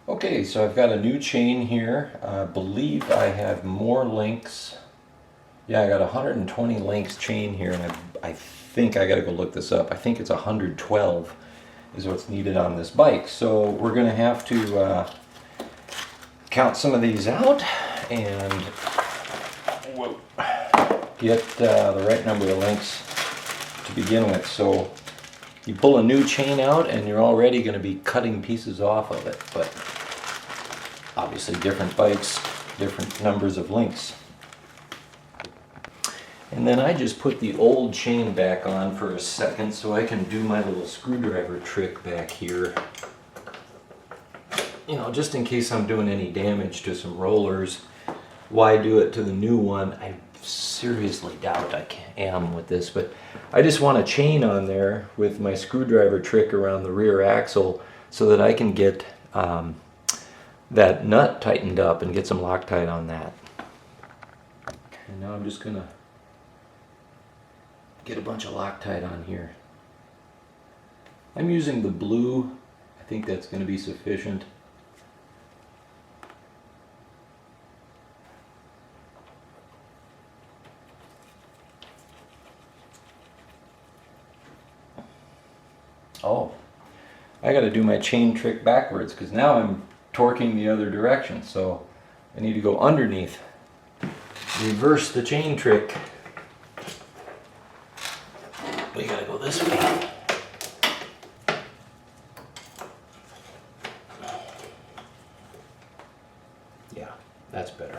Okay, so I've got a new chain here. I believe I have more links. Yeah, I got 120 links chain here, and I think I gotta go look this up. I think it's 112 is what's needed on this bike. So we're gonna have to count some of these out and get the right number of links to begin with. So you pull a new chain out and you're already going to be cutting pieces off of it, but obviously different bikes, different numbers of links. And then I just put the old chain back on for a second so I can do my little screwdriver trick back here. You know, just in case I'm doing any damage to some rollers. Why do it to the new one? I seriously doubt I am with this, but I just want a chain on there with my screwdriver trick around the rear axle so that I can get that nut tightened up and get some Loctite on that. And now I'm just gonna get a bunch of Loctite on here. I'm using the blue. I think that's going to be sufficient. Oh, I got to do my chain trick backwards because now I'm torquing the other direction. So I need to go underneath. Reverse the chain trick. We got to go this way. Yeah, that's better.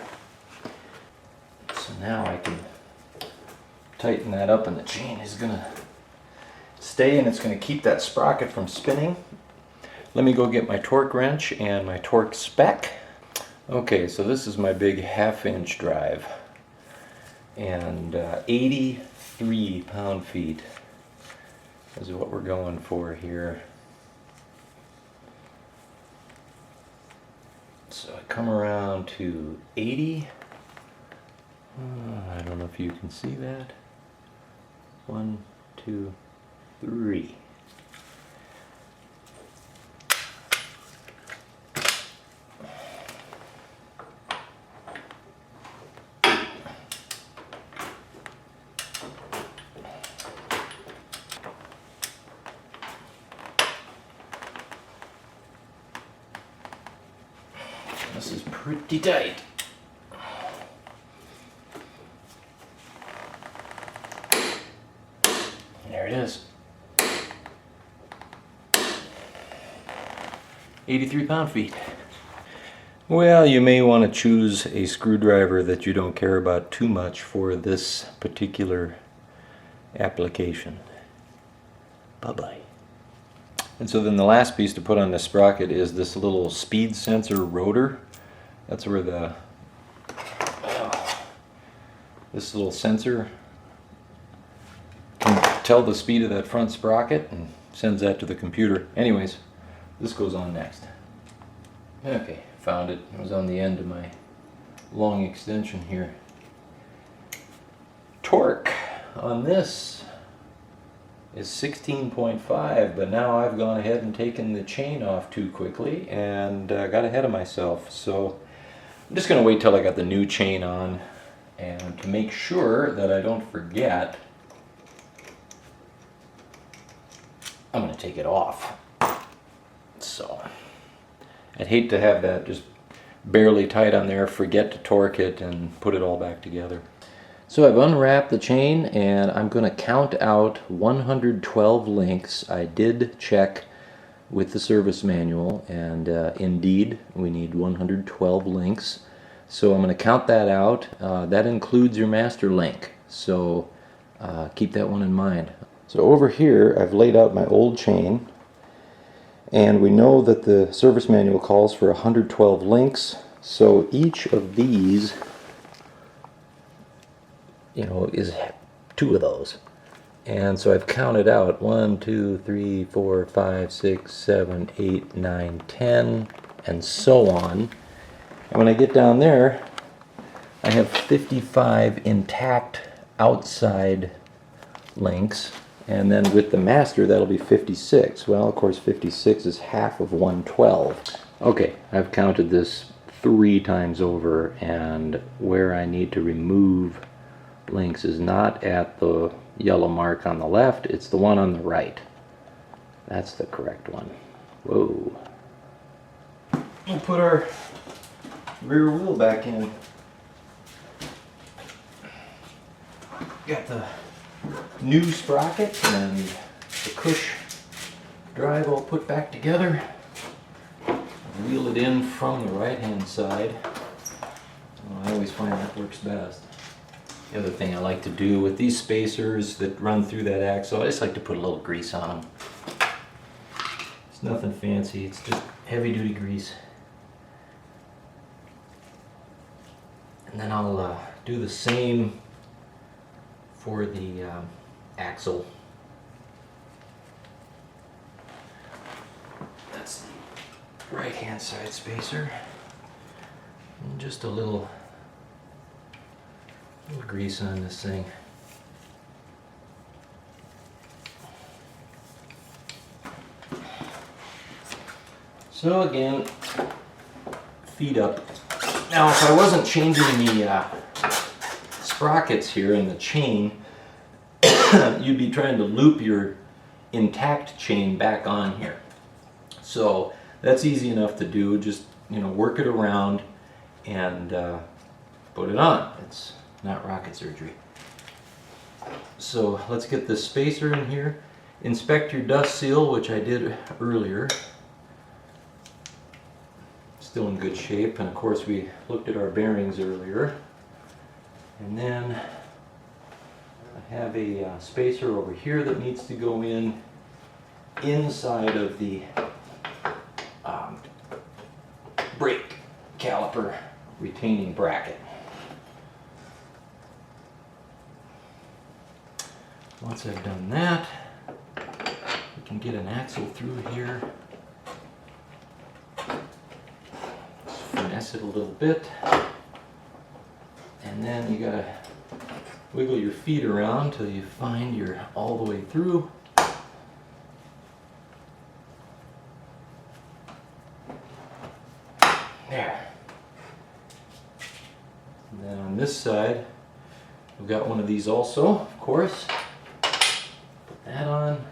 So now I can tighten that up and the chain is going to stay and it's going to keep that sprocket from spinning. Let me go get my torque wrench and my torque spec. Okay, so this is my big 1/2-inch drive and 83 pound-feet is what we're going for here. So I come around to 80. I don't know if you can see that. 1, 2, 3. This is pretty tight. There it is. 83 pound-feet. Well, you may want to choose a screwdriver that you don't care about too much for this particular application. Bye-bye. And so then the last piece to put on the sprocket is this little speed sensor rotor. That's where this little sensor can tell the speed of that front sprocket and sends that to the computer. Anyways, this goes on next. Okay, found it. It was on the end of my long extension here. Torque on this is 16.5, but now I've gone ahead and taken the chain off too quickly and got ahead of myself. So I'm just going to wait till I got the new chain on, and to make sure that I don't forget, I'm going to take it off. So I'd hate to have that just barely tight on there, forget to torque it and put it all back together. So I've unwrapped the chain and I'm going to count out 112 links. I did check with the service manual, and indeed we need 112 links. So I'm going to count that out. That includes your master link, so keep that one in mind. So over here I've laid out my old chain, and we know that the service manual calls for 112 links, so each of these, you know, is 2 of those. And so I've counted out 1, 2, 3, 4, 5, 6, 7, 8, 9, 10, and so on. And when I get down there, I have 55 intact outside links, and then with the master that'll be 56. Well, of course 56 is half of 112. Okay, I've counted this 3 times over, and where I need to remove links is not at the yellow mark on the left, it's the one on the right. That's the correct one. Whoa. We'll put our rear wheel back in. Got the new sprocket and the cush drive all put back together. Wheel it in from the right hand side. I always find that works best. The other thing I like to do with these spacers that run through that axle, I just like to put a little grease on them. It's nothing fancy, it's just heavy duty grease. And then I'll do the same for the axle. That's the right hand side spacer. And just a little grease on this thing. So again, feet up. Now if I wasn't changing the sprockets here in the chain, you'd be trying to loop your intact chain back on here. So that's easy enough to do. Just, you know, work it around and put it on. It's not rocket surgery. So let's get this spacer in here. Inspect your dust seal, which I did earlier. Still in good shape, and of course we looked at our bearings earlier. And then I have a spacer over here that needs to go in inside of the brake caliper retaining bracket. Once I've done that, we can get an axle through here. Finesse it a little bit, and then you gotta wiggle your feet around till you find you're all the way through. There. And then on this side, we've got one of these also, of course. Put that on,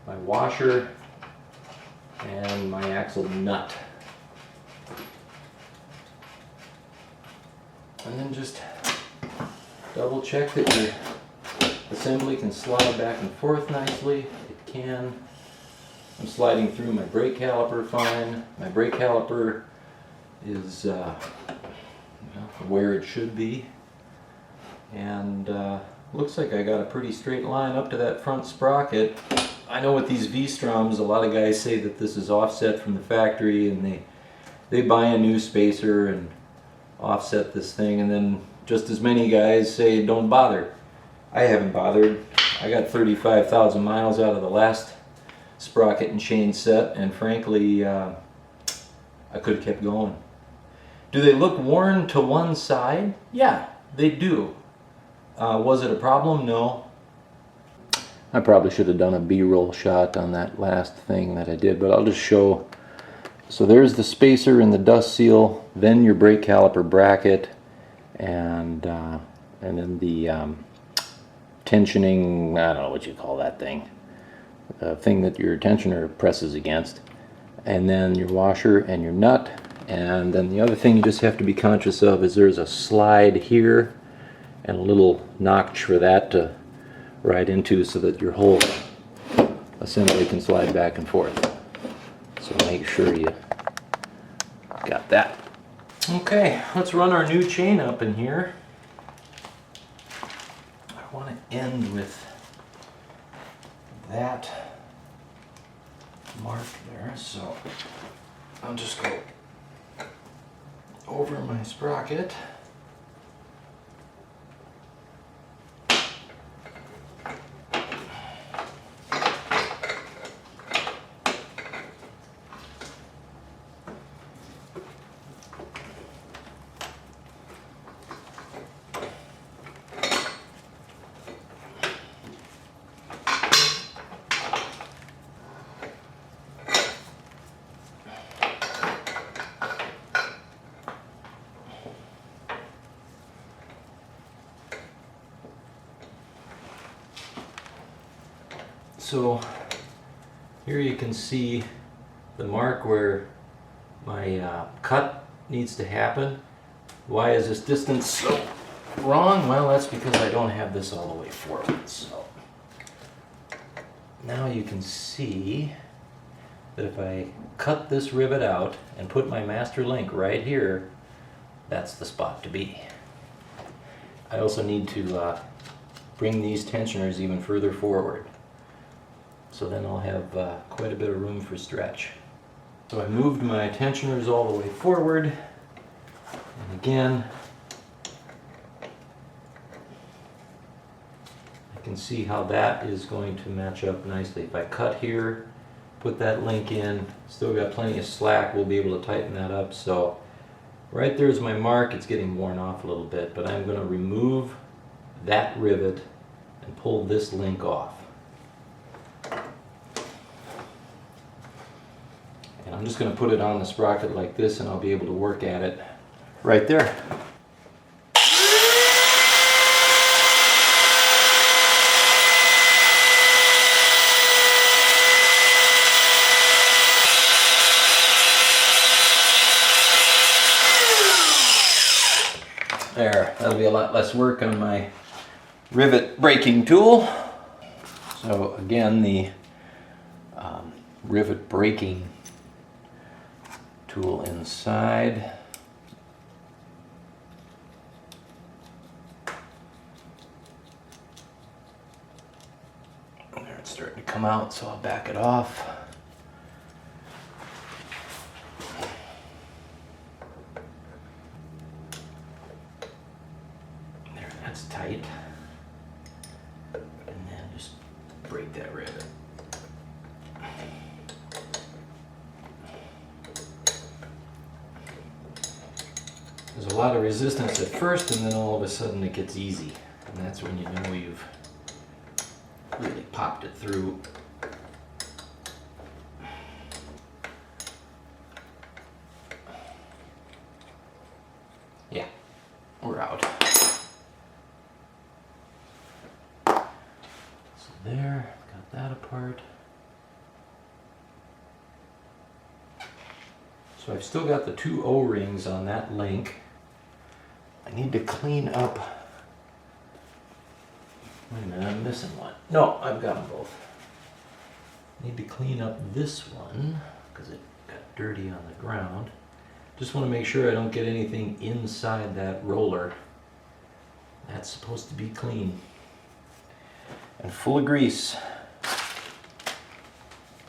my washer, and my axle nut. And then just double check that your assembly can slide back and forth nicely. It can. I'm sliding through my brake caliper fine. My brake caliper is where it should be. And looks like I got a pretty straight line up to that front sprocket. I know with these V-Stroms, a lot of guys say that this is offset from the factory, and they buy a new spacer and offset this thing, and then just as many guys say don't bother. I haven't bothered. I got 35,000 miles out of the last sprocket and chain set, and frankly I could have kept going. Do they look worn to one side? Yeah, they do. Was it a problem? No. I probably should have done a B-roll shot on that last thing that I did, but I'll just show. So there's the spacer and the dust seal, then your brake caliper bracket, and then the tensioning, I don't know what you call that thing, the thing that your tensioner presses against, and then your washer and your nut. And then the other thing you just have to be conscious of is there's a slide here and a little notch for that to ride into so that your whole assembly can slide back and forth. So make sure you got that. Okay, let's run our new chain up in here. I want to end with that mark there, so I'll just go over my sprocket. so here you can see the mark where my cut needs to happen. Why is this distance so wrong? Well, that's because I don't have this all the way forward. So now you can see that if I cut this rivet out and put my master link right here, that's the spot to be. I also need to bring these tensioners even further forward. So then I'll have quite a bit of room for stretch. So I moved my tensioners all the way forward, and again, I can see how that is going to match up nicely. If I cut here, put that link in, still got plenty of slack, we'll be able to tighten that up. So right there's my mark. It's getting worn off a little bit, but I'm going to remove that rivet and pull this link off. And I'm just going to put it on the sprocket like this, and I'll be able to work at it right there. There, that'll be a lot less work on my rivet breaking tool. So again, the rivet breaking tool inside. There, it's starting to come out, so I'll back it off. There, that's tight. And then just break that rivet. There's a lot of resistance at first, and then all of a sudden it gets easy. And that's when you know you've really popped it through. Yeah, we're out. So there, got that apart. So I've still got the two O-rings on that link. I need to clean up. Wait a minute, I'm missing one. No, I've got them both. I need to clean up this one because it got dirty on the ground. Just want to make sure I don't get anything inside that roller. That's supposed to be clean and full of grease.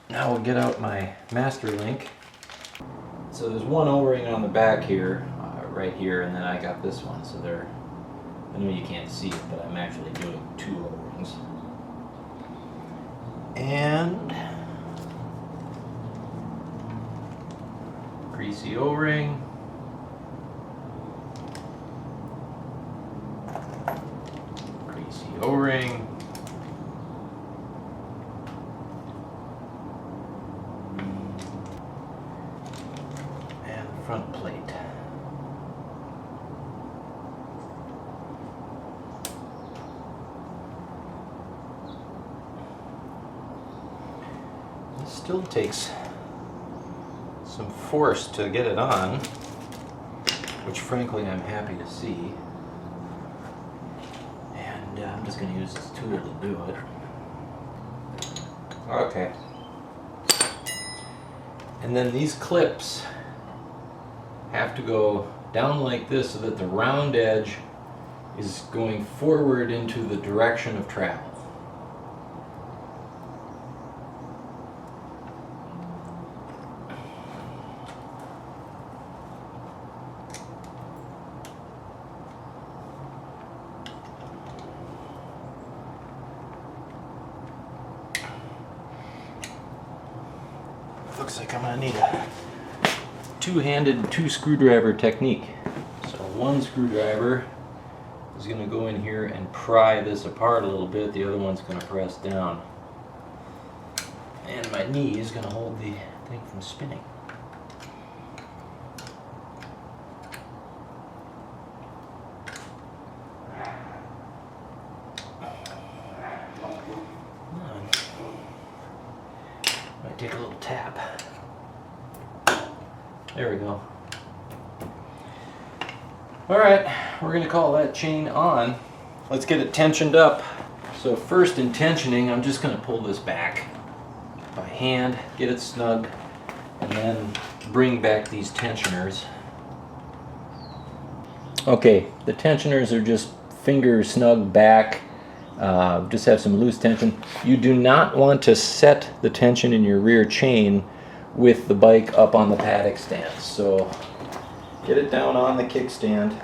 Now we'll get out my master link. So there's one O-ring on the back here, right here, and then I got this one. So there, I know you can't see it, but I'm actually doing two O-rings. And greasy O-ring. Greasy O-ring. Front plate. This still takes some force to get it on, which frankly I'm happy to see. And I'm just going to use this tool to do it. Okay. And then these clips have to go down like this so that the round edge is going forward into the direction of travel. Looks like I'm gonna need a two-handed two-screwdriver technique. So one screwdriver is going to go in here and pry this apart a little bit. The other one's going to press down. And my knee is going to hold the thing from spinning. Come on. take a little tap. There we go. Alright, we're going to call that chain on. Let's get it tensioned up. So first in tensioning, I'm just going to pull this back by hand, get it snug, and then bring back these tensioners. Okay, the tensioners are just finger snug back, just have some loose tension. You do not want to set the tension in your rear chain with the bike up on the paddock stand. So get it down on the kickstand.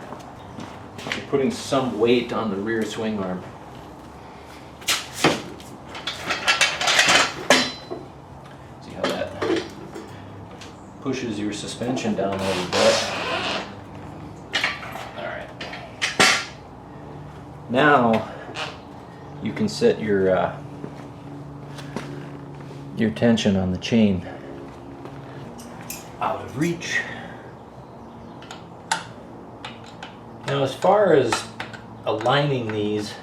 You're putting some weight on the rear swing arm. See how that pushes your suspension down a little bit. Alright. Now you can set your tension on the chain out of reach. Now as far as aligning these,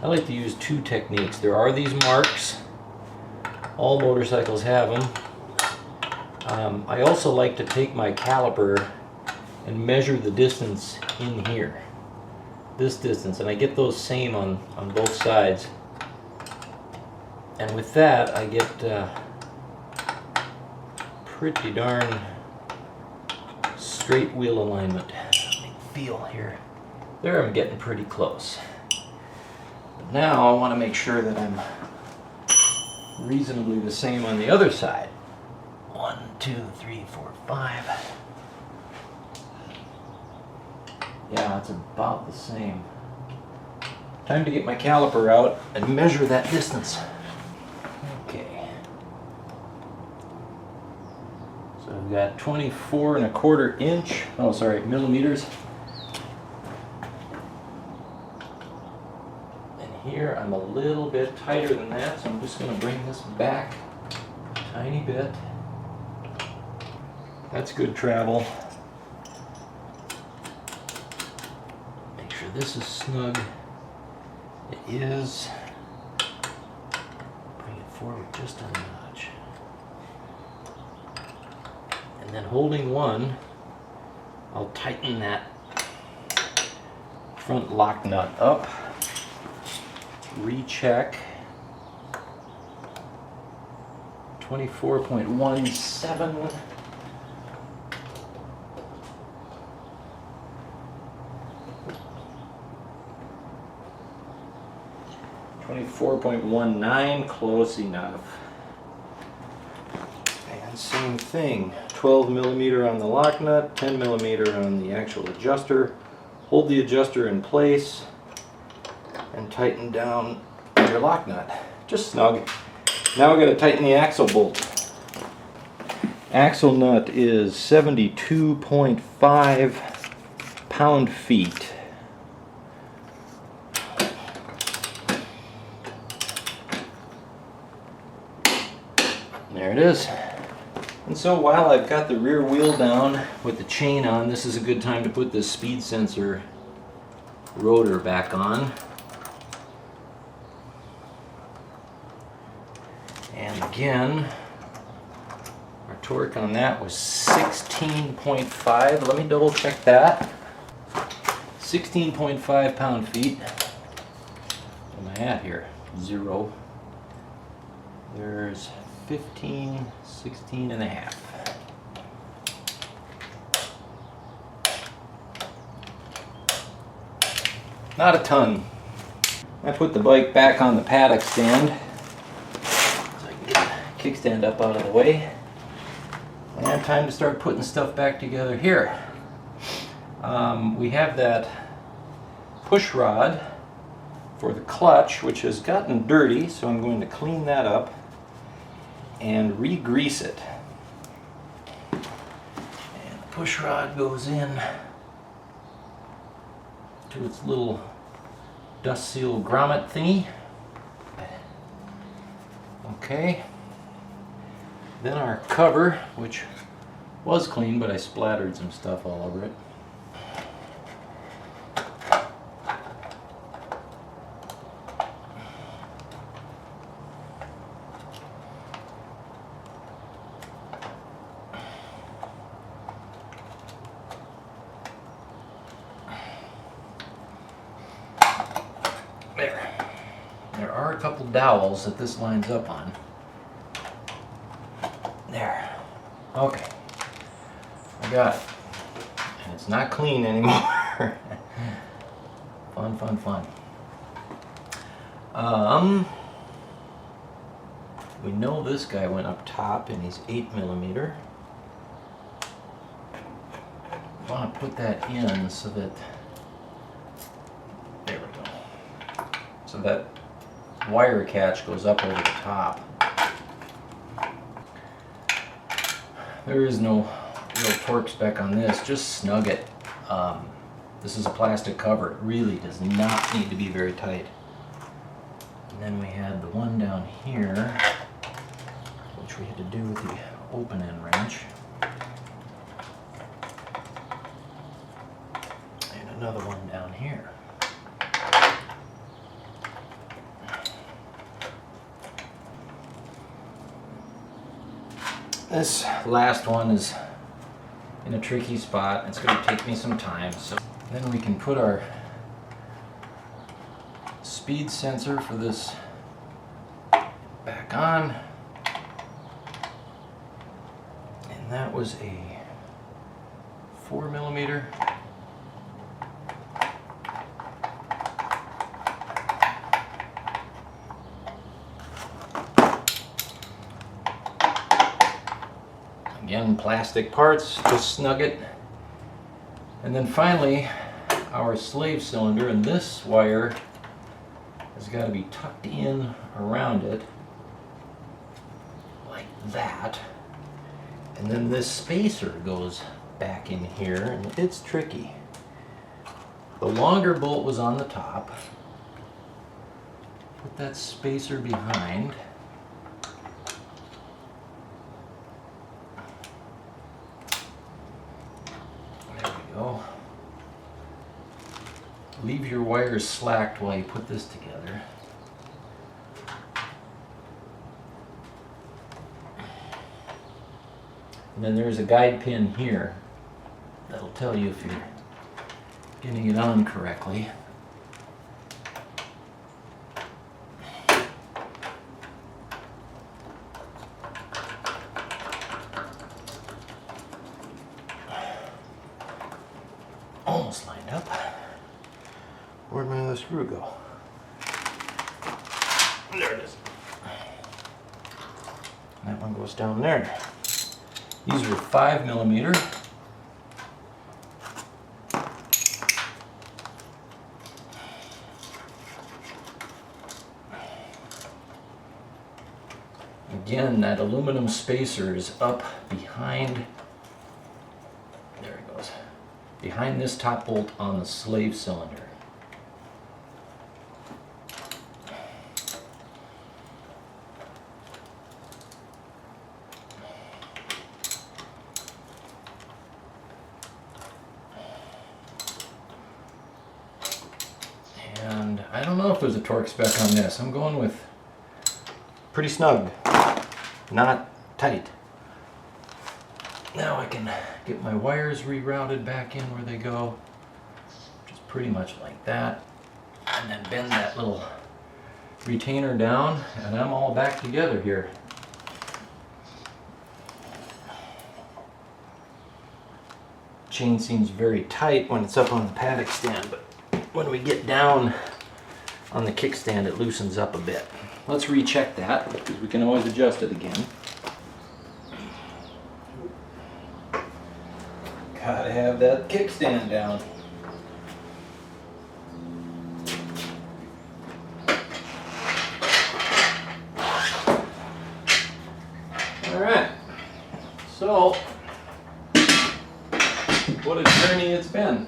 I like to use two techniques. There are these marks. All motorcycles have them. I also like to take my caliper and measure the distance in here. This distance, and I get those same on both sides. And with that, I get pretty darn straight wheel alignment. Let me feel here. There, I'm getting pretty close. But now I want to make sure that I'm reasonably the same on the other side. 1, 2, 3, 4, 5. Yeah, it's about the same. Time to get my caliper out and measure that distance. Okay. So I've got 24¼ inch, millimeters. And here I'm a little bit tighter than that, so I'm just going to bring this back a tiny bit. That's good travel. Make sure this is snug. It is. Bring it forward just a notch. And then holding one, I'll tighten that front lock nut up. Recheck. 24.17. 24.19, close enough. And same thing, 12mm on the lock nut, 10mm on the actual adjuster. Hold the adjuster in place and tighten down your lock nut. Just snug. Now we're going to tighten the axle bolt. Axle nut is 72.5 pound-feet. There it is. And so while I've got the rear wheel down with the chain on, this is a good time to put this speed sensor rotor back on. And again, our torque on that was 16.5. Let me double check that. 16.5 pound-feet. What am I at here? 0. There's 15, 16 and a half. Not a ton. I put the bike back on the paddock stand so I can get the kickstand up out of the way. And time to start putting stuff back together here. We have that push rod for the clutch, which has gotten dirty, so I'm going to clean that up and re-grease it. And the push rod goes in to its little dust seal grommet thingy. Okay. Then our cover, which was clean, but I splattered some stuff all over it. There are a couple dowels that this lines up on. There. Okay. I got it. And it's not clean anymore. Fun, fun, fun. We know this guy went up top and he's 8mm. I want to put that in so that, there we go, so that wire catch goes up over the top. There is no real torque spec on this, just snug it. This is a plastic cover. It really does not need to be very tight. And then we had the one down here, which we had to do with the open end wrench. And another one down here. This last one is in a tricky spot. It's going to take me some time. So then we can put our speed sensor for this back on. And that was a 4mm. Again, plastic parts, just snug it. And then finally, our slave cylinder, and this wire has got to be tucked in around it like that. And then this spacer goes back in here, and it's tricky. The longer bolt was on the top. Put that spacer behind. Go. Leave your wires slacked while you put this together. And then there's a guide pin here that'll tell you if you're getting it on correctly. Almost lined up. Where'd my other screw go? There it is. That one goes down there. These are 5mm. Again, that aluminum spacer is up behind, there it goes, behind this top bolt on the slave cylinder. And I don't know if there's a torque spec on this. I'm going with pretty snug, not tight. Now I can get my wires rerouted back in where they go, just pretty much like that, and then bend that little retainer down, and I'm all back together here. Chain seems very tight when it's up on the paddock stand, but when we get down on the kickstand, it loosens up a bit. Let's recheck that, because we can always adjust it again. Gotta have that kickstand down. Alright, so what a journey it's been.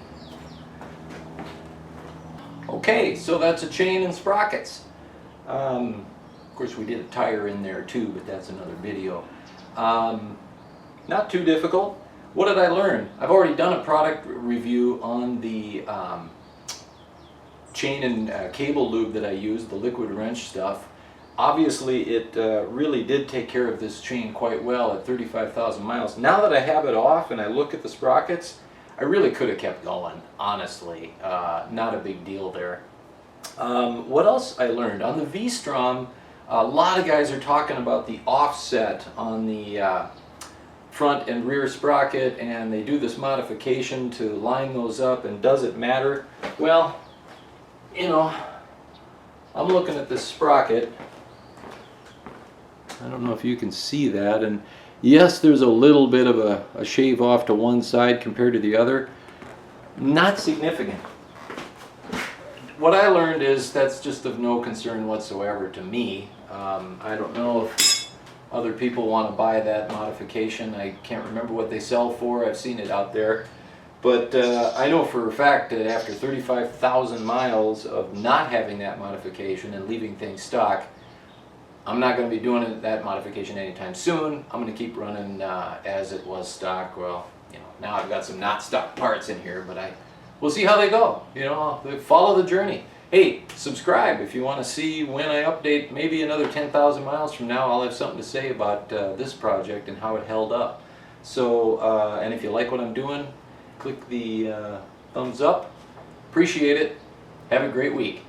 Okay, so that's a chain and sprockets. Of course, we did a tire in there too, but that's another video. Not too difficult. What did I learn? I've already done a product review on the chain and cable lube that I use, the liquid wrench stuff. Obviously, it really did take care of this chain quite well at 35,000 miles. Now that I have it off and I look at the sprockets, I really could have kept going, honestly. Not a big deal there. What else I learned? On the V-Strom, a lot of guys are talking about the offset on the front and rear sprocket, and they do this modification to line those up, and does it matter? Well, you know, I'm looking at this sprocket. I don't know if you can see that, and yes, there's a little bit of a shave off to one side compared to the other. Not significant. What I learned is that's just of no concern whatsoever to me. I don't know if other people want to buy that modification. I can't remember what they sell for. I've seen it out there. But I know for a fact that after 35,000 miles of not having that modification and leaving things stock, I'm not going to be doing that modification anytime soon. I'm going to keep running as it was stock. Well, you know, now I've got some not stock parts in here, but we'll see how they go. You know, follow the journey. Hey, subscribe if you want to see when I update. Maybe another 10,000 miles from now, I'll have something to say about this project and how it held up. So, and if you like what I'm doing, click the thumbs up. Appreciate it. Have a great week.